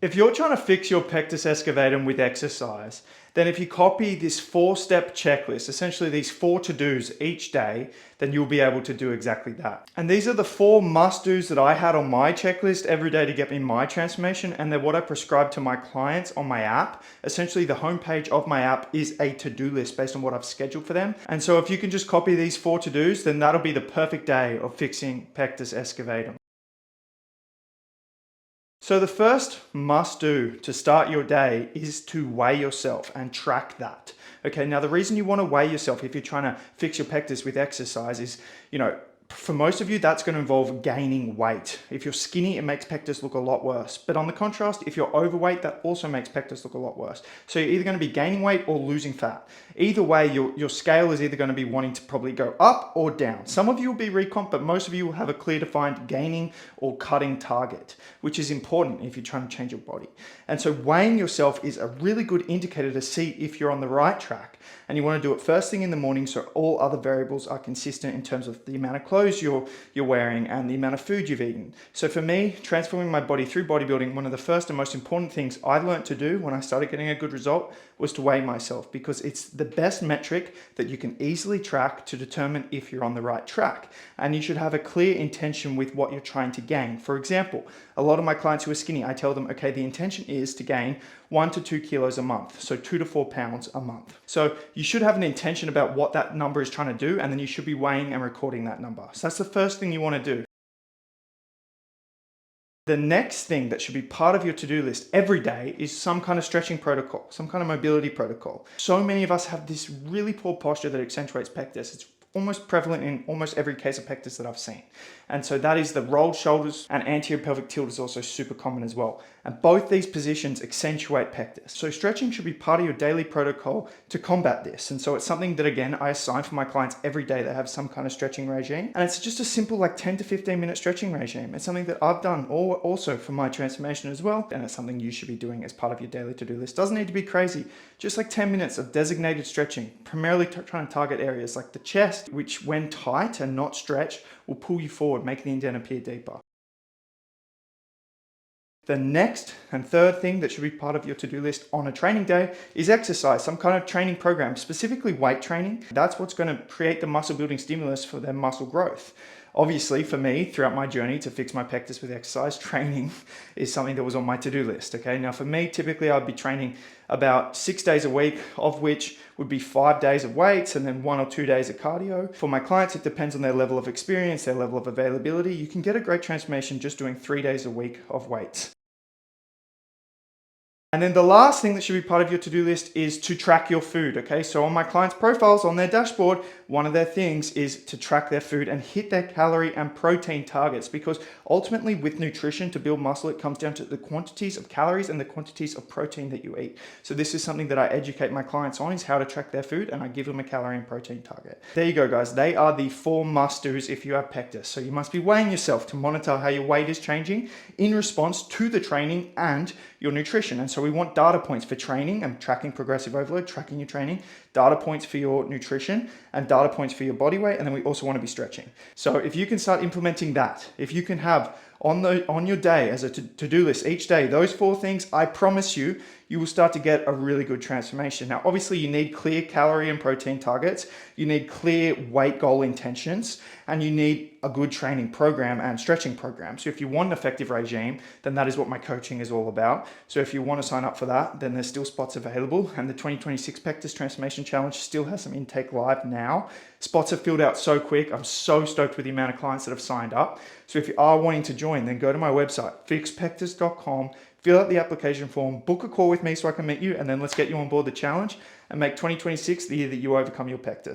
If you're trying to fix your pectus excavatum with exercise, then if you copy this 4-step checklist, essentially these 4 to-dos each day, then you'll be able to do exactly that. And these are the 4 must-dos that I had on my checklist every day to get me my transformation, and they're what I prescribe to my clients on my app. Essentially, the homepage of my app is a to-do list based on what I've scheduled for them. And so if you can just copy these 4 to-dos, then that'll be the perfect day of fixing pectus excavatum. So the first must do to start your day is to weigh yourself and track that. Okay, now the reason you want to weigh yourself if you're trying to fix your pectus with exercise is, for most of you, that's going to involve gaining weight. If you're skinny, it makes pectus look a lot worse. But on the contrast, if you're overweight, that also makes pectus look a lot worse. So you're either going to be gaining weight or losing fat. Either way, your scale is either going to be wanting to probably go up or down. Some of you will be recomp, but most of you will have a clear defined gaining or cutting target, which is important if you're trying to change your body. And so weighing yourself is a really good indicator to see if you're on the right track. And you want to do it first thing in the morning so all other variables are consistent in terms of the amount of clothes you're wearing and the amount of food you've eaten. So for me, transforming my body through bodybuilding, one of the first and most important things I learned to do when I started getting a good result was to weigh myself, because it's the best metric that you can easily track to determine if you're on the right track. And you should have a clear intention with what you're trying to gain. For example, a lot of my clients who are skinny, I tell them, okay, the intention is to gain 1 to 2 kilos a month, so 2 to 4 pounds a month. So you should have an intention about what that number is trying to do, and then you should be weighing and recording that number. So that's the first thing you want to do. The next thing that should be part of your to-do list every day is some kind of stretching protocol, some kind of mobility protocol. So many of us have this really poor posture that accentuates pectus. It's almost prevalent in almost every case of pectus that I've seen. And so that is the rolled shoulders, and anterior pelvic tilt is also super common as well. And both these positions accentuate pectus. So stretching should be part of your daily protocol to combat this. And so it's something that, again, I assign for my clients every day that have some kind of stretching regime. And it's just a simple 10 to 15 minute stretching regime. It's something that I've done also for my transformation as well. And it's something you should be doing as part of your daily to-do list. Doesn't need to be crazy. Just 10 minutes of designated stretching, primarily trying to target areas like the chest, which when tight and not stretched will pull you forward, making the indent appear deeper. The next and third thing that should be part of your to-do list on a training day is exercise, some kind of training program, specifically weight training. That's what's going to create the muscle building stimulus for their muscle growth. Obviously, for me, throughout my journey to fix my pectus with exercise, training is something that was on my to-do list. Okay, now for me, typically I'd be training about 6 days a week, of which would be 5 days of weights and then 1 or 2 days of cardio. For my clients, it depends on their level of experience, their level of availability. You can get a great transformation just doing 3 days a week of weights. And then the last thing that should be part of your to-do list is to track your food, okay? So on my clients' profiles, on their dashboard, one of their things is to track their food and hit their calorie and protein targets, because ultimately with nutrition to build muscle, it comes down to the quantities of calories and the quantities of protein that you eat. So this is something that I educate my clients on, is how to track their food, and I give them a calorie and protein target. There you go, guys. They are the 4 must-dos if you have pectus. So you must be weighing yourself to monitor how your weight is changing in response to the training and your nutrition. And so we want data points for training and tracking progressive overload, tracking your training, data points for your nutrition, and data points for your body weight. And then we also want to be stretching. So if you can start implementing that, if you can have on your day as a to-do list each day, those 4 things, I promise you, you will start to get a really good transformation. Now, obviously you need clear calorie and protein targets, you need clear weight goal intentions, and you need a good training program and stretching program. So if you want an effective regime, then that is what my coaching is all about. So if you want to sign up for that, then there's still spots available, and the 2026 Pectus Transformation Challenge still has some intake live now. Spots are filled out so quick. I'm so stoked with the amount of clients that have signed up. So if you are wanting to join, then go to my website, fixpectus.com, fill out the application form, book a call with me so I can meet you, and then let's get you on board the challenge and make 2026 the year that you overcome your pectus.